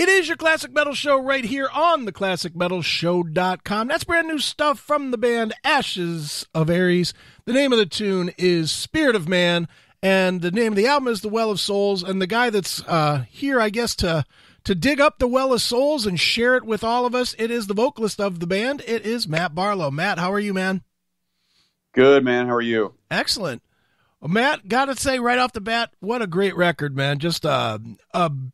It is your Classic Metal Show right here on the ClassicMetalShow.com. That's brand new stuff from the band Ashes of Aries. The name of the tune is Spirit of Man, and the name of the album is The Well of Souls. And the guy that's here, I guess, to dig up the Well of Souls and share it with all of us, it is the vocalist of the band. It is Matt Barlow. Matt, how are you, man? Good, man. How are you? Excellent. Well, Matt, gotta say right off the bat, what a great record, man. Just a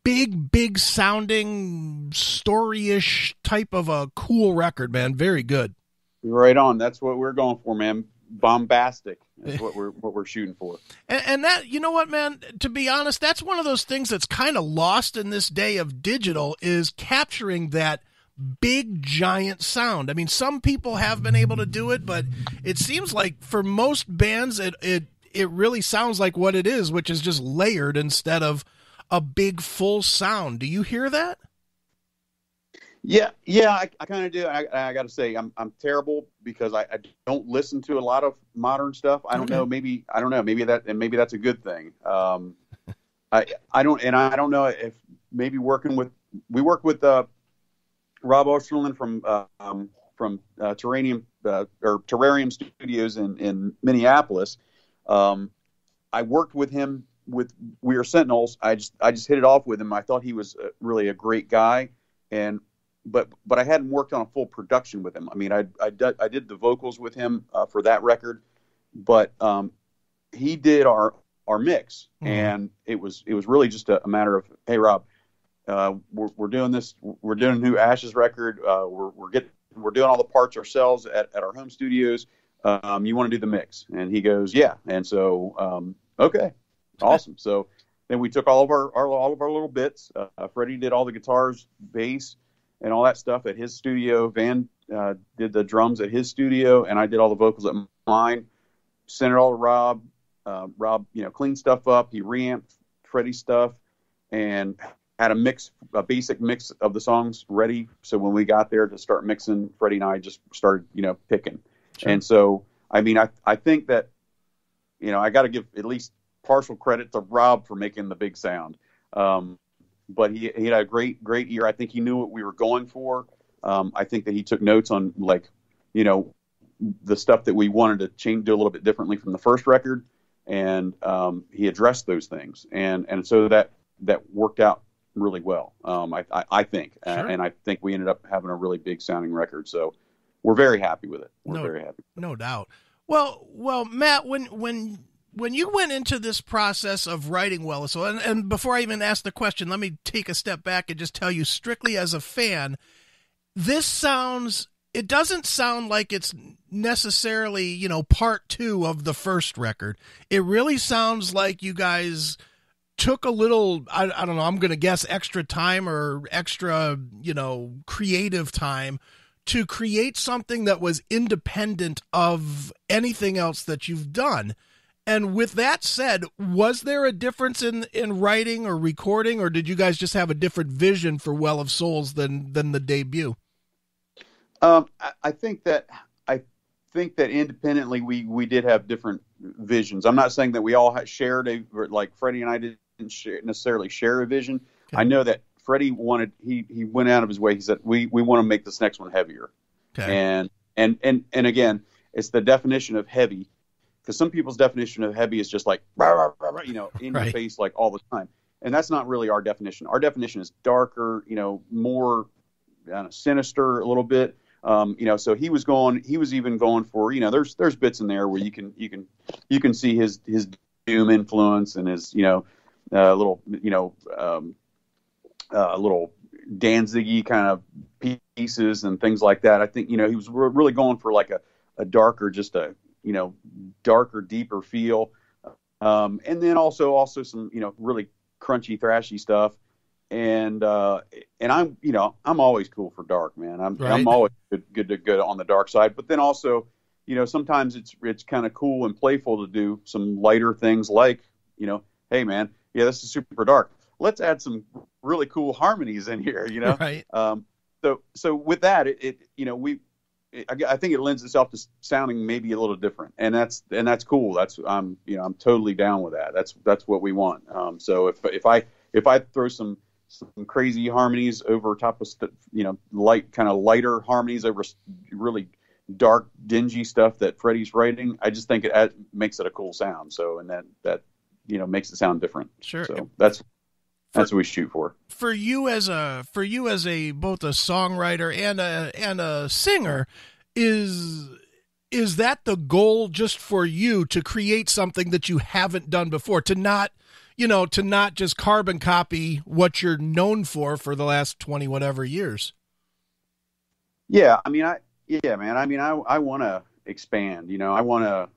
big sounding, story-ish type of a cool record, man. Very good. Right on. That's what we're going for, man. Bombastic. That's what we're shooting for. And that, you know what, man, to be honest, that's one of those things that's kind of lost in this day of digital, is capturing that big giant sound. I mean, some people have been able to do it, but it seems like for most bands it really sounds like what it is, which is just layered instead of a big full sound. Do you hear that? Yeah, I kind of do. I got to say, I'm terrible because I don't listen to a lot of modern stuff. I don't know. Maybe that's a good thing. I don't know if maybe we work with Rob Osterlund from Terrarium Studios in Minneapolis. I worked with him with We Are Sentinels. I just hit it off with him. I thought he was really a great guy, but I hadn't worked on a full production with him. I mean, I did the vocals with him for that record, but he did our mix, and it was really just a matter of, hey, Rob, we're doing this. We're doing a new Ashes record. We're doing all the parts ourselves at our home studios. You want to do the mix? And he goes, yeah. And so, okay, awesome. So then we took all of our little bits. Freddie did all the guitars, bass, and all that stuff at his studio. Van did the drums at his studio, and I did all the vocals at mine. Sent it all to Rob. Rob, cleaned stuff up. He reamped Freddie's stuff and had a basic mix of the songs ready. So when we got there to start mixing, Freddie and I just started, picking. Sure. And so, I mean, I think that, I got to give at least partial credit to Rob for making the big sound. But he had a great ear. I think he knew what we were going for. I think that he took notes on, the stuff that we wanted to do a little bit differently from the first record. And he addressed those things. And so that worked out really well, I think. Sure. And I think we ended up having a really big sounding record. So we're very happy with it. We're very happy. No doubt. Well, Matt, when you went into this process of writing Well, so and before I even ask the question, let me take a step back and just tell you, strictly as a fan, it doesn't sound like it's necessarily, part two of the first record. It really sounds like you guys took a little, I don't know, I'm going to guess extra time or extra, creative time to create something that was independent of anything else that you've done. And with that said, was there a difference in writing or recording, or did you guys just have a different vision for Well of Souls than the debut? I think that independently we did have different visions. I'm not saying that we all shared like Freddie and I didn't necessarily share a vision. Okay. I know that Freddie he went out of his way. He said, we want to make this next one heavier. Okay. And again, it's the definition of heavy, because some people's definition of heavy is just like, rah, rah, rah, rah, in your face, like all the time. And that's not really our definition. Our definition is darker, more sinister a little bit. So he was even going for, there's bits in there where you can see his doom influence and his, little Danzig-y kind of pieces and things like that. I think, he was really going for like a darker, just a, darker, deeper feel. And then also some, really crunchy, thrashy stuff. And I'm always cool for dark, man. I'm always good on the dark side, but then also, sometimes it's kind of cool and playful to do some lighter things like, hey man, yeah, this is super dark. Let's add some really cool harmonies in here, Right. So with that, I think it lends itself to sounding maybe a little different, and that's cool. I'm totally down with that. That's what we want. So if I throw some some crazy harmonies over top of lighter harmonies over really dark, dingy stuff that Freddie's writing. I just think it makes it a cool sound. So, and that makes it sound different. Sure. So that's what we shoot for. For you as a both a songwriter and a singer, is that the goal just for you to create something that you haven't done before, to not just carbon copy what you're known for the last 20 whatever years? Yeah. I mean, I want to expand, I want to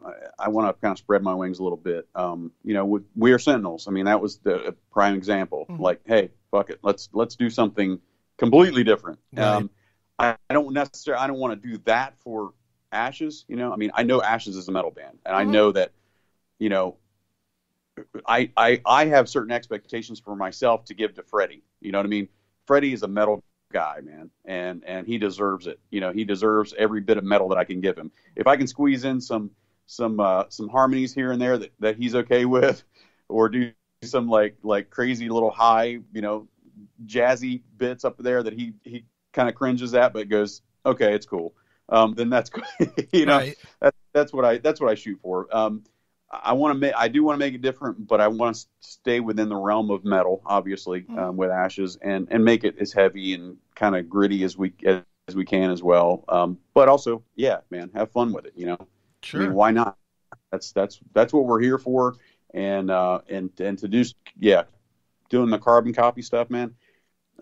kind of spread my wings a little bit. With We Are Sentinels, I mean, that was the prime example. Mm-hmm. Like, hey, fuck it. Let's do something completely different. Right. I don't want to do that for Ashes. I mean, I know Ashes is a metal band, and I know that, I have certain expectations for myself to give to Freddie. You know what I mean? Freddie is a metal guy, man, and he deserves it. He deserves every bit of metal that I can give him. If I can squeeze in some harmonies here and there that he's okay with, or do some like crazy little high, jazzy bits up there that he kind of cringes at, but goes, okay, it's cool. Then that's cool. Right. That's what I shoot for. I do want to make it different, but I want to stay within the realm of metal, obviously, with Ashes, and make it as heavy and kind of gritty as we can as well. But also, yeah, man, have fun with it. Sure. I mean, why not? That's what we're here for. And to do, doing the carbon copy stuff, man.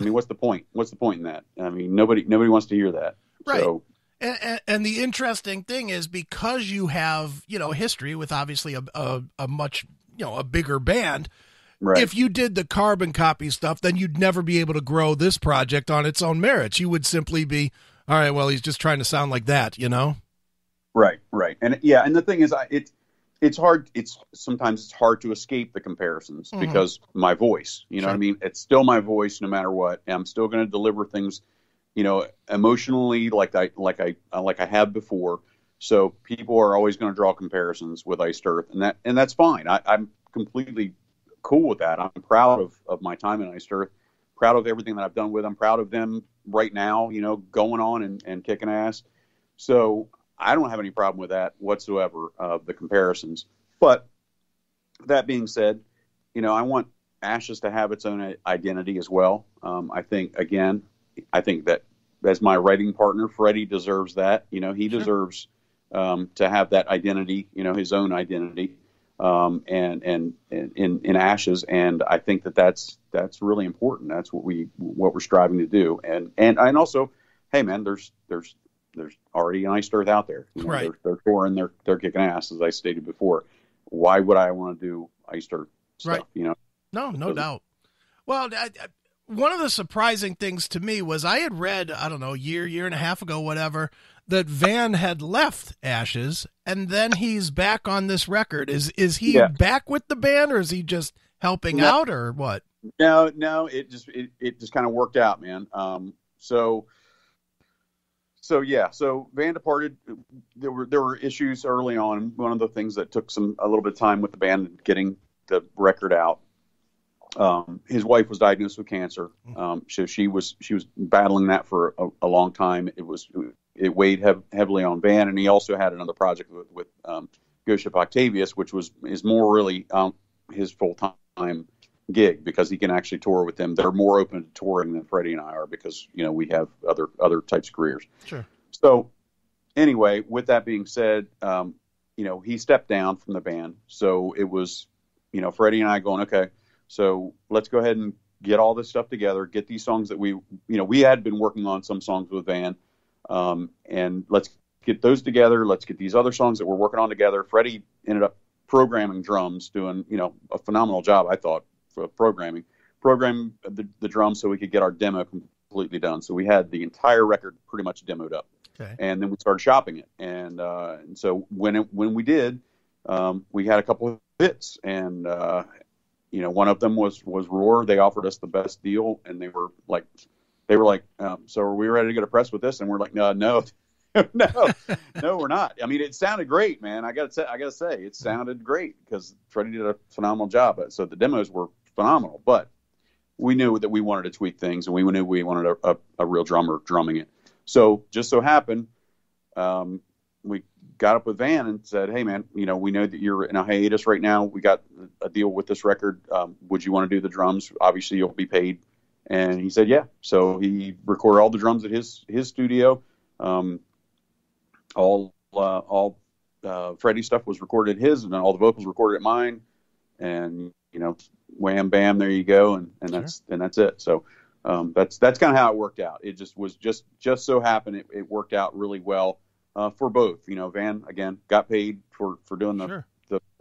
I mean, what's the point? What's the point in that? I mean, nobody wants to hear that. Right. So, and the interesting thing is, because you have, history with obviously a much, a bigger band. Right. If you did the carbon copy stuff, then you'd never be able to grow this project on its own merits. You would simply be, all right, well, he's just trying to sound like that, Right. And and the thing is, it's hard. Sometimes it's hard to escape the comparisons because my voice, Sure. what I mean? It's still my voice no matter what. And I'm still going to deliver things, emotionally like I have before. So people are always going to draw comparisons with Iced Earth, and that's fine. I'm completely cool with that. I'm proud of my time in Iced Earth, proud of everything that I've done with them, proud of them right now, going on and kicking ass. So I don't have any problem with that whatsoever, the comparisons. But that being said, I want Ashes to have its own identity as well. I think that as my writing partner, Freddie deserves that. He Sure. deserves to have that identity, his own identity, and in Ashes. And I think that's really important. That's what we're striving to do. And also, hey man, there's already an Iced Earth out there. Right. They're touring, they're kicking ass, as I stated before. Why would I want to do Iced Earth stuff? Right. No doubt. Well, one of the surprising things to me was I had read, I don't know, year and a half ago, whatever, that Van had left Ashes, and then he's back on this record. Is he back with the band, or is he just helping out, or what? No, it just kind of worked out, man. So Van departed. There were issues early on. One of the things that took a little bit of time with the band getting the record out. His wife was diagnosed with cancer. So she was battling that for a long time. It weighed heavily on Van, and he also had another project with Ghost Ship Octavius, which is more really his full time gig, because he can actually tour with them. They're more open to touring than Freddie and I are, because we have other types of careers. Sure. So anyway, with that being said, he stepped down from the band. So it was Freddie and I going, okay, so let's go ahead and get all this stuff together, get these songs that we had been working on some songs with Van, and let's get those together. Let's get these other songs that we're working on together. Freddie ended up programming drums, doing a phenomenal job, I thought, for programming the drums so we could get our demo completely done. So we had the entire record pretty much demoed up. Okay. And then we started shopping it, and so when we did, we had a couple of hits, and one of them was Roar. They offered us the best deal, and they were like, so are we ready to get a press with this? And we're like, no, no, we're not. I mean, it sounded great, man. I gotta say, it sounded great, because Freddie did a phenomenal job. So the demos were phenomenal, but we knew that we wanted to tweak things, and we knew we wanted a real drummer drumming it. So just so happened, we got up with Van and said, "Hey man, we know that you're in a hiatus right now. We got a deal with this record. Would you want to do the drums? Obviously you'll be paid." And he said, "Yeah." So he recorded all the drums at his studio. All Freddie's stuff was recorded at his, and then all the vocals recorded at mine. And wham bam, there you go, and that's it. So that's kind of how it worked out. It just so happened it worked out really well for both. Van again got paid for doing the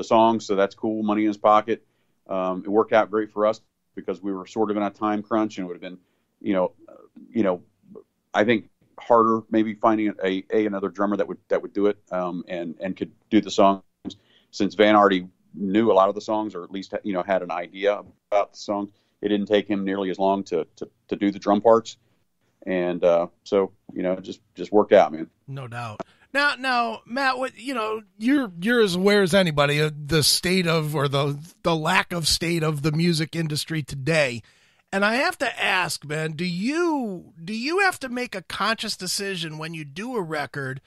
songs, so that's cool, money in his pocket. It worked out great for us because we were sort of in a time crunch, and it would have been I think harder maybe finding another drummer that would do it and could do the songs, since Van already knew a lot of the songs, or at least had an idea about the songs. It didn't take him nearly as long to do the drum parts, and so it just worked out, man. No doubt. Now, Matt, what you're as aware as anybody of the state of, or the lack of state of, the music industry today. And I have to ask, man, do you have to make a conscious decision when you do a record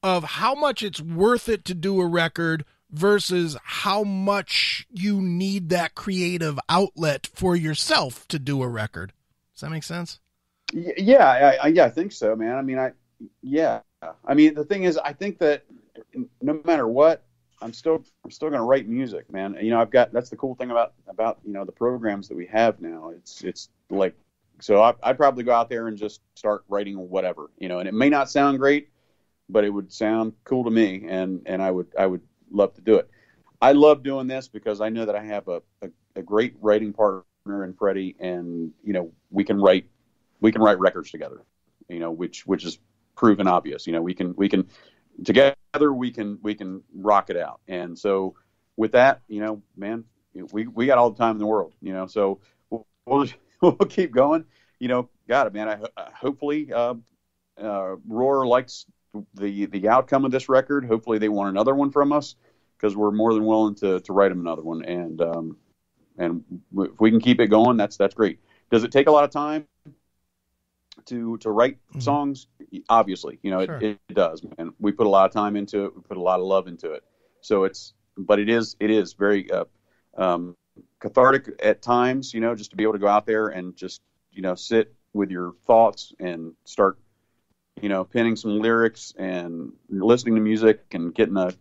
of how much it's worth it to do a record versus how much you need that creative outlet for yourself to do a record? Does that make sense? Yeah, I think so, man. I mean, the thing is, I think that no matter what, I'm still going to write music, man. That's the cool thing about the programs that we have now. It's like, so I'd probably go out there and just start writing whatever, and it may not sound great, but it would sound cool to me, and I would love to do it. I love doing this because I know that I have a great writing partner in Freddie, and we can write records together, which is proven obvious. We can together we can rock it out. And so with that, man, we got all the time in the world, so we'll keep going. Got it, man. I hopefully Roar likes the outcome of this record. Hopefully they want another one from us, because we're more than willing to write them another one. And if we can keep it going, that's great. Does it take a lot of time to write songs? Obviously, sure. it does, man. We put a lot of time into it. We put a lot of love into it. So it is very cathartic at times, just to be able to go out there and just, sit with your thoughts and start, penning some lyrics and listening to music and getting a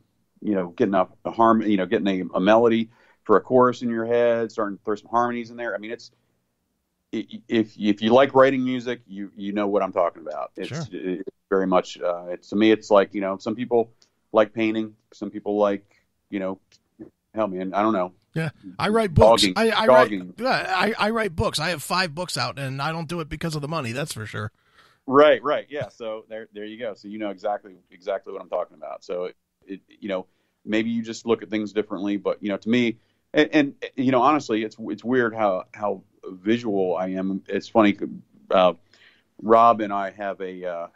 harmony, getting a melody for a chorus in your head, starting to throw some harmonies in there. I mean, if you like writing music, you know what I'm talking about. It's very much, to me, it's like, some people like painting, some people like, hell, man, I don't know. Yeah, I write books. Dogging. I write books. I have 5 books out, and I don't do it because of the money. That's for sure. Right. Yeah. So there you go. So exactly what I'm talking about. So maybe you just look at things differently, but to me, and honestly, it's weird how visual I am. It's funny. Rob and I have a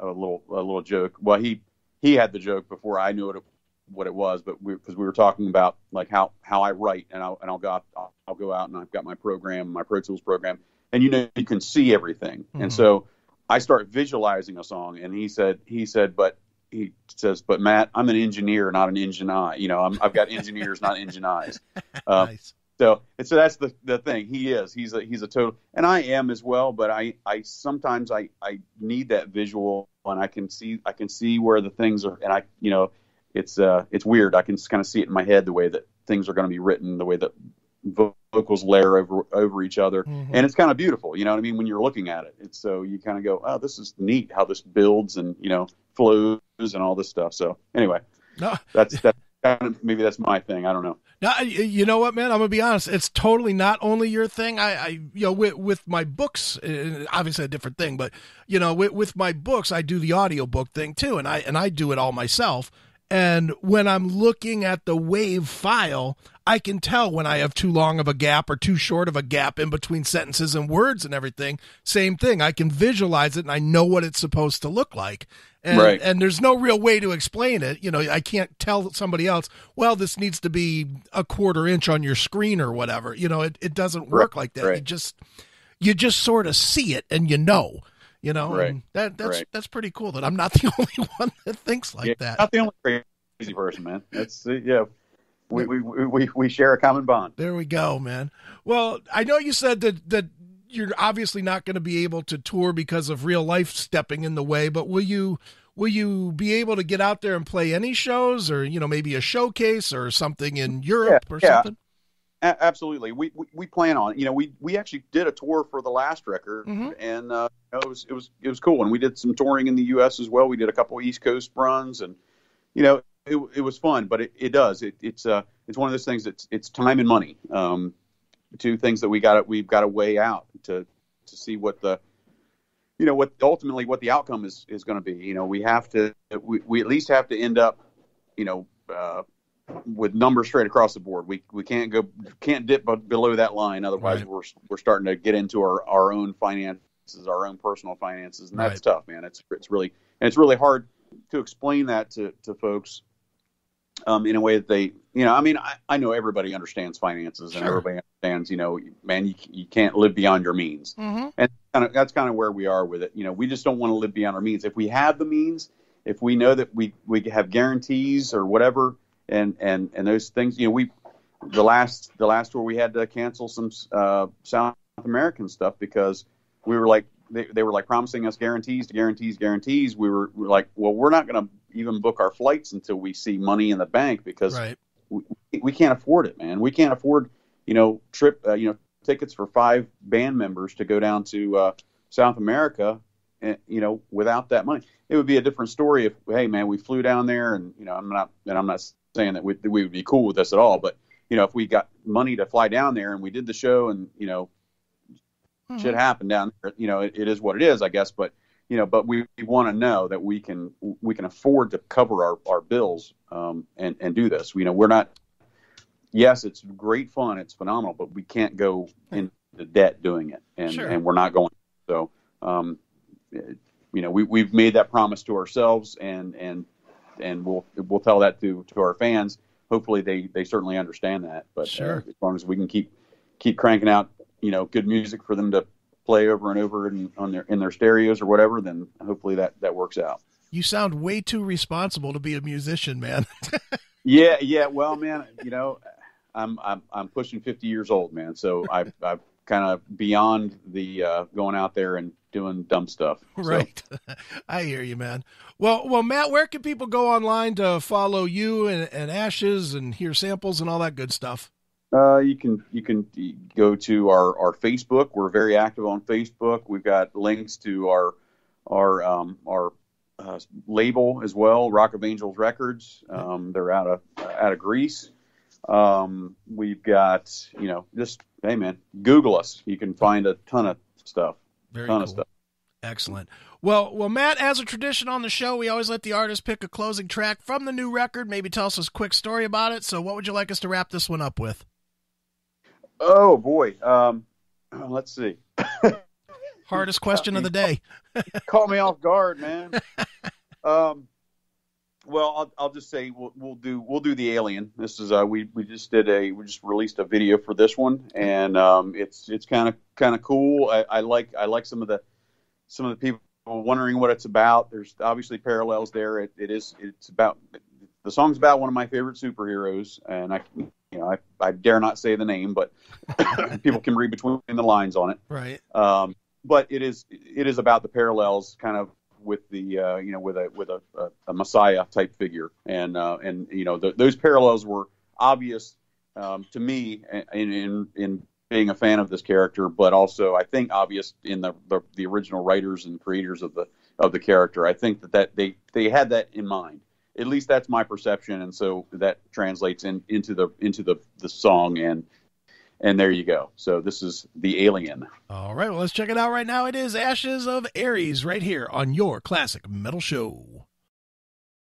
little joke. Well, he had the joke before I knew what it was, but because we were talking about like how I write, and I'll go out and I've got my program, my Pro Tools program, and you can see everything, and so I start visualizing a song, and he says, but Matt, I'm an engineer, not an engine eye. I've got engineers, not engine eyes. Nice. So that's the thing. He's a total, and I am as well. But I sometimes I need that visual, and I can see where the things are, and it's weird. I can kind of see it in my head, the way that things are going to be written, the way that vocals layer over each other, and it's kind of beautiful. You know what I mean? When you're looking at it, it's so you kind of go, oh, this is neat how this builds and flows and all this stuff. So anyway, that's maybe that's my thing. I don't know. Now, you know what, man? I'm gonna be honest. It's totally not only your thing. I with my books, obviously a different thing, but with my books, I do the audiobook thing too, and I do it all myself. And when I'm looking at the WAV file, I can tell when I have too long of a gap or too short of a gap in between sentences and words and everything. Same thing. I can visualize it and I know what it's supposed to look like. And, right. and there's no real way to explain it. You know, I can't tell somebody else, well, this needs to be a 1/4 inch on your screen or whatever. You know, it doesn't work like that. Right. You just sort of see it and you know. You know, right. and that's pretty cool that I'm not the only one that thinks like that. Not the only crazy person, man. That's we share a common bond. There we go, man. Well, I know you said that you're obviously not going to be able to tour because of real life stepping in the way, but will you be able to get out there and play any shows, or maybe a showcase or something in Europe or something? Absolutely. We plan on, we actually did a tour for the last record, and it was cool. And we did some touring in the U.S. as well. We did a couple East Coast runs, and it was fun. But it's one of those things that's it's time and money. Two things that we've got to weigh out to see what the ultimately what the outcome is going to be. We at least have to end up with numbers straight across the board. We can't dip below that line. Otherwise, right. we're starting to get into our own finances, our own personal finances, and that's tough, man. It's really hard to explain that to folks in a way that they, I know everybody understands finances, and everybody understands, man, you can't live beyond your means, and that's kind of where we are with it. We just don't want to live beyond our means. If we have the means, if we know that we have guarantees or whatever. And those things, the last tour we had to cancel some South American stuff because we were like, they were like promising us guarantees. We were like, well, we're not going to even book our flights until we see money in the bank because we can't afford it, man. We can't afford, tickets for 5 band members to go down to South America, without that money. It would be a different story if, hey, man, we flew down there and, I'm not saying that we would be cool with this at all, but if we got money to fly down there and we did the show and shit happened down there, it is what it is, I guess. But but we want to know that we can afford to cover our bills and do this. We're not. Yes, it's great fun, it's phenomenal, but we can't go into debt doing it, and we're not going. So we've made that promise to ourselves, and we'll tell that to our fans. Hopefully they certainly understand that. But as long as we can keep cranking out, good music for them to play over and over in their stereos or whatever, then hopefully that works out. You sound way too responsible to be a musician, man. Yeah. Well, man, I'm pushing 50 years old, man. So I've kind of beyond the going out there and doing dumb stuff. Right. So. I hear you, man. Well, Matt, where can people go online to follow you and Ashes and hear samples and all that good stuff? You can go to our Facebook. We're very active on Facebook. We've got links to our label as well, Rock of Angels Records. They're out of Greece. We've got, just, hey man, Google us. You can find a ton of stuff. Very cool. Of stuff. Excellent. Well, Matt, as a tradition on the show, we always let the artist pick a closing track from the new record. Maybe tell us a quick story about it. So what would you like us to wrap this one up with? Oh boy. Let's see. Hardest question of the day. Caught me off guard, man. Well, I'll just say we'll do the Alien. This is we just released a video for this one, and it's kind of cool. I like some of the people wondering what it's about. There's obviously parallels there. It's about, the song's about one of my favorite superheroes, and I dare not say the name, but people can read between the lines on it. Right. But it is about the parallels kind of with the with a Messiah type figure, and those parallels were obvious to me in being a fan of this character, but also I think obvious in the original writers and creators of the character. I think that they had that in mind. At least that's my perception, and so that translates into the song, and there you go. So this is the Alien. All right, well, let's check it out right now. It is Ashes of Ares right here on your Classic Metal Show.